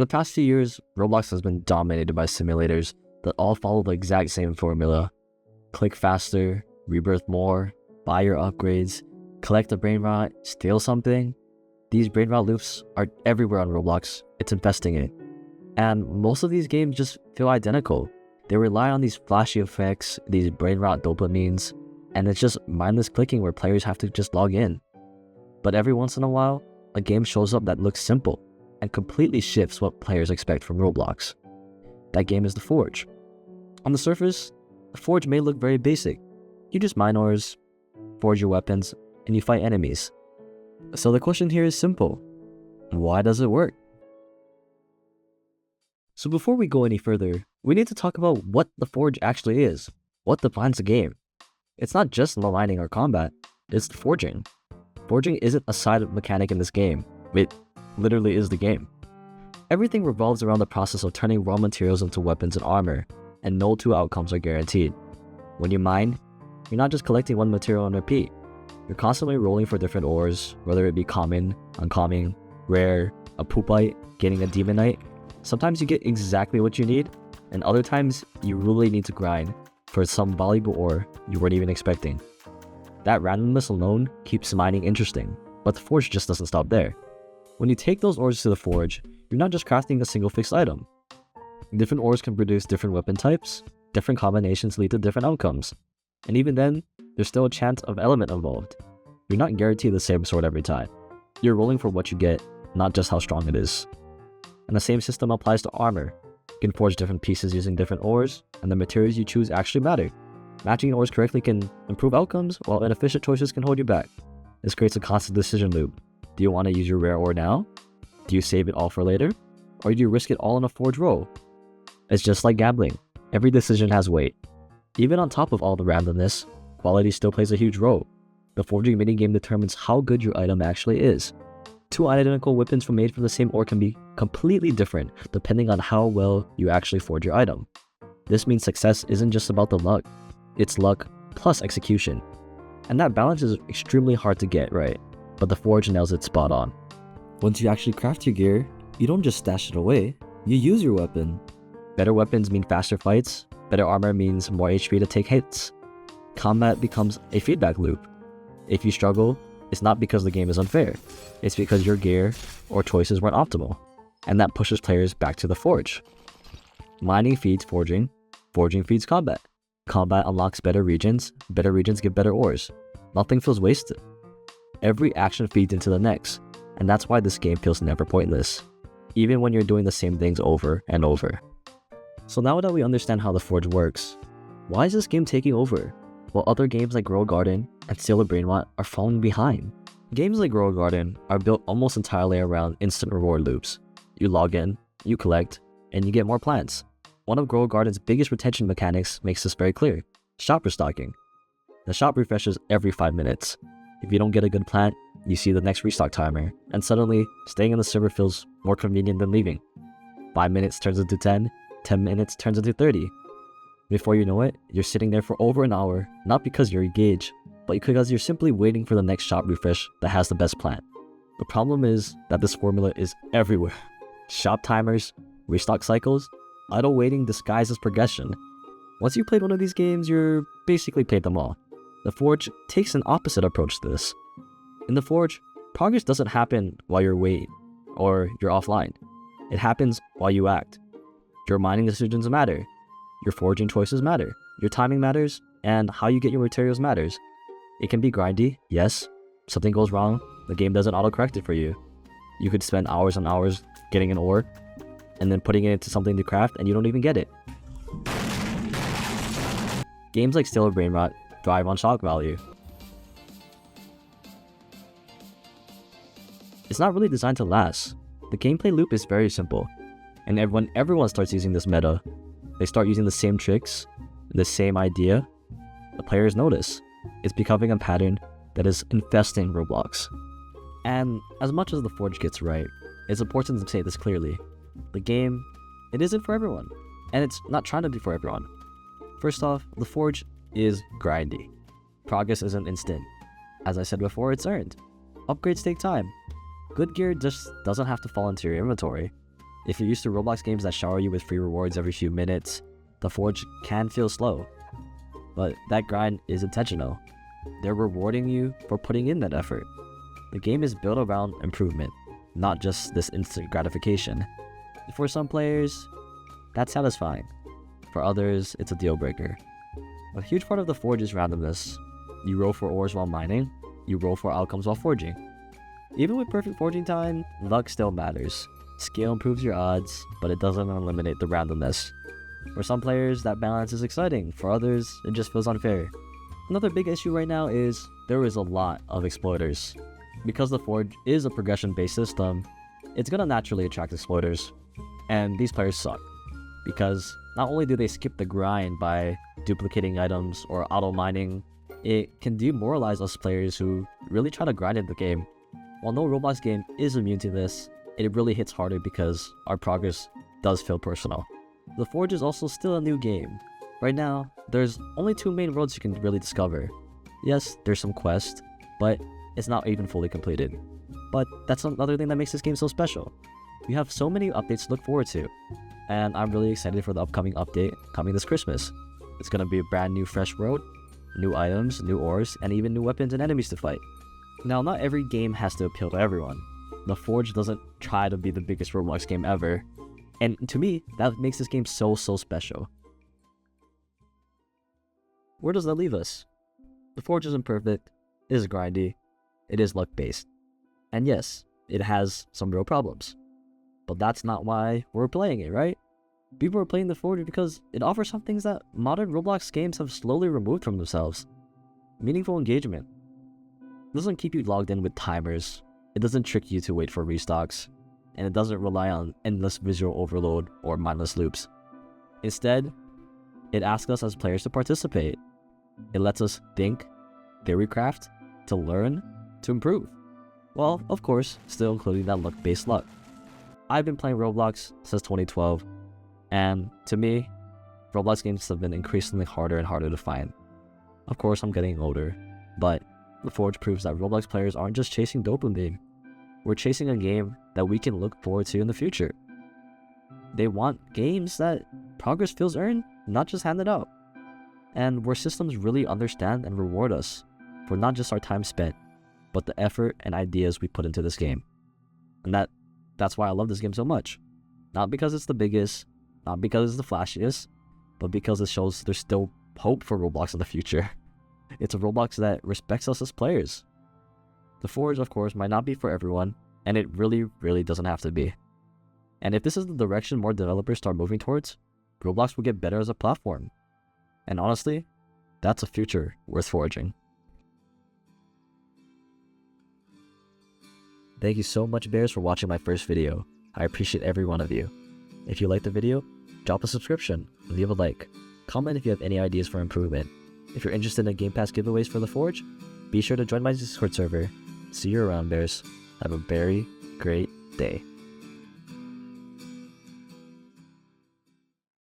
For the past few years, Roblox has been dominated by simulators that all follow the exact same formula. Click faster, rebirth more, buy your upgrades, collect a Brainrot, steal something. These Brainrot loops are everywhere on Roblox. It's infesting it. And most of these games just feel identical. They rely on these flashy effects, these Brainrot dopamines, and it's just mindless clicking where players have to just log in. But every once in a while, a game shows up that looks simple and completely shifts what players expect from Roblox. That game is The Forge. On the surface, The Forge may look very basic. You just mine ores, forge your weapons, and you fight enemies. So the question here is simple. Why does it work? So before we go any further, we need to talk about what The Forge actually is. What defines the game? It's not just the mining or combat, it's the forging. Forging isn't a side mechanic in this game. It literally is the game. Everything revolves around the process of turning raw materials into weapons and armor, and no two outcomes are guaranteed. When you mine, you're not just collecting one material and repeat. You're constantly rolling for different ores, whether it be common, uncommon, rare, a poopite, getting a demonite. Sometimes you get exactly what you need, and other times you really need to grind for some valuable ore you weren't even expecting. That randomness alone keeps mining interesting, but the Forge just doesn't stop there. When you take those ores to the Forge, you're not just crafting a single fixed item. Different ores can produce different weapon types, different combinations lead to different outcomes, and even then, there's still a chance of element involved. You're not guaranteed the same sword every time. You're rolling for what you get, not just how strong it is. And the same system applies to armor. You can forge different pieces using different ores, and the materials you choose actually matter. Matching ores correctly can improve outcomes, while inefficient choices can hold you back. This creates a constant decision loop. Do you want to use your rare ore now? Do you save it all for later? Or do you risk it all in a forge roll? It's just like gambling. Every decision has weight. Even on top of all the randomness, quality still plays a huge role. The forging minigame determines how good your item actually is. Two identical weapons made from the same ore can be completely different depending on how well you actually forge your item. This means success isn't just about the luck. It's luck plus execution. And that balance is extremely hard to get right, but the Forge nails it spot on. Once you actually craft your gear, you don't just stash it away, you use your weapon. Better weapons mean faster fights, better armor means more HP to take hits. Combat becomes a feedback loop. If you struggle, it's not because the game is unfair, it's because your gear or choices weren't optimal, and that pushes players back to the Forge. Mining feeds forging, forging feeds combat. Combat unlocks better regions give better ores. Nothing feels wasted. Every action feeds into the next, and that's why this game feels never pointless, even when you're doing the same things over and over. So now that we understand how the Forge works, why is this game taking over, while other games like Grow Garden and Steal a Brainrot are falling behind? Games like Grow Garden are built almost entirely around instant reward loops. You log in, you collect, and you get more plants. One of Grow Garden's biggest retention mechanics makes this very clear: shop restocking. The shop refreshes every 5 minutes. If you don't get a good plant, you see the next restock timer, and suddenly, staying in the server feels more convenient than leaving. 5 minutes turns into 10, 10 minutes turns into 30. Before you know it, you're sitting there for over an hour, not because you're engaged, but because you're simply waiting for the next shop refresh that has the best plant. The problem is that this formula is everywhere. Shop timers, restock cycles, idle waiting disguised as progression. Once you've played one of these games, you're basically played them all. The Forge takes an opposite approach to this. In the Forge, progress doesn't happen while you're waiting or you're offline. It happens while you act. Your mining decisions matter. Your forging choices matter. Your timing matters, and how you get your materials matters. It can be grindy, yes. Something goes wrong, the game doesn't autocorrect it for you. You could spend hours and hours getting an ore, and then putting it into something to craft, and you don't even get it. Games like Steal a Brainrot thrive on shock value. It's not really designed to last. The gameplay loop is very simple, and when everyone starts using this meta, they start using the same tricks, the same idea, the players notice. It's becoming a pattern that is infesting Roblox. And as much as the Forge gets right, it's important to say this clearly. The game, it isn't for everyone, and it's not trying to be for everyone. First off, the Forge is grindy. Progress isn't instant. As I said before, it's earned. Upgrades take time. Good gear just doesn't have to fall into your inventory. If you're used to Roblox games that shower you with free rewards every few minutes, the Forge can feel slow. But that grind is intentional. They're rewarding you for putting in that effort. The game is built around improvement, not just this instant gratification. For some players, that's satisfying. For others, it's a deal breaker. A huge part of the Forge is randomness. You roll for ores while mining, you roll for outcomes while forging. Even with perfect forging time, luck still matters. Skill improves your odds, but it doesn't eliminate the randomness. For some players, that balance is exciting. For others, it just feels unfair. Another big issue right now is there is a lot of exploiters. Because the Forge is a progression-based system, it's gonna naturally attract exploiters. And these players suck. Because not only do they skip the grind by duplicating items or auto-mining, it can demoralize us players who really try to grind in the game. While no Roblox game is immune to this, it really hits harder because our progress does feel personal. The Forge is also still a new game. Right now, there's only 2 main worlds you can really discover. Yes, there's some quests, but it's not even fully completed. But that's another thing that makes this game so special. We have so many updates to look forward to, and I'm really excited for the upcoming update coming this Christmas. It's gonna be a brand new fresh world, new items, new ores, and even new weapons and enemies to fight. Now, not every game has to appeal to everyone. The Forge doesn't try to be the biggest Roblox game ever, and to me, that makes this game so special. Where does that leave us? The Forge isn't perfect, it is grindy, it is luck-based, and yes, it has some real problems. But that's not why we're playing it, right? People are playing the Forge because it offers some things that modern Roblox games have slowly removed from themselves. Meaningful engagement. It doesn't keep you logged in with timers, it doesn't trick you to wait for restocks, and it doesn't rely on endless visual overload or mindless loops. Instead, it asks us as players to participate. It lets us think, theorycraft, to learn, to improve. Well, of course, still including that luck-based luck. I've been playing Roblox since 2012, and to me, Roblox games have been increasingly harder and harder to find. Of course, I'm getting older, but the Forge proves that Roblox players aren't just chasing dopamine. We're chasing a game that we can look forward to in the future. They want games that progress feels earned, not just handed out. And where systems really understand and reward us for not just our time spent, but the effort and ideas we put into this game. And that's why I love this game so much. Not because it's the biggest, not because it's the flashiest, but because it shows there's still hope for Roblox in the future. It's a Roblox that respects us as players. The Forge, of course, might not be for everyone, and it really doesn't have to be. And if this is the direction more developers start moving towards, Roblox will get better as a platform. And honestly, that's a future worth forging. Thank you so much, Bears, for watching my first video. I appreciate every one of you. If you liked the video, drop a subscription, leave a like, comment if you have any ideas for improvement. If you're interested in Game Pass giveaways for The Forge, be sure to join my Discord server. See you around, Bears. Have a very great day.